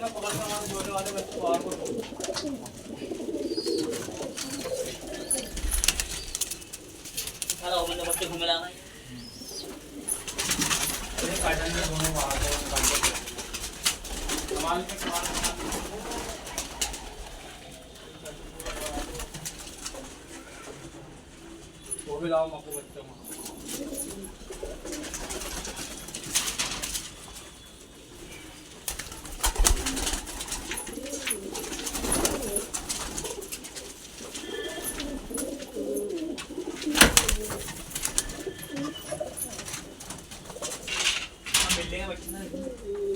मैं पकड़ कर वहां बोलने वाले बच्चे को और को सारा हो गया बच्चे घूमे लाना ये पैटर्न में दोनों बाहर को निकाल के कमाल के कमाल वो भी लाओ मको बच्चों में मिल लेंगे बच्चे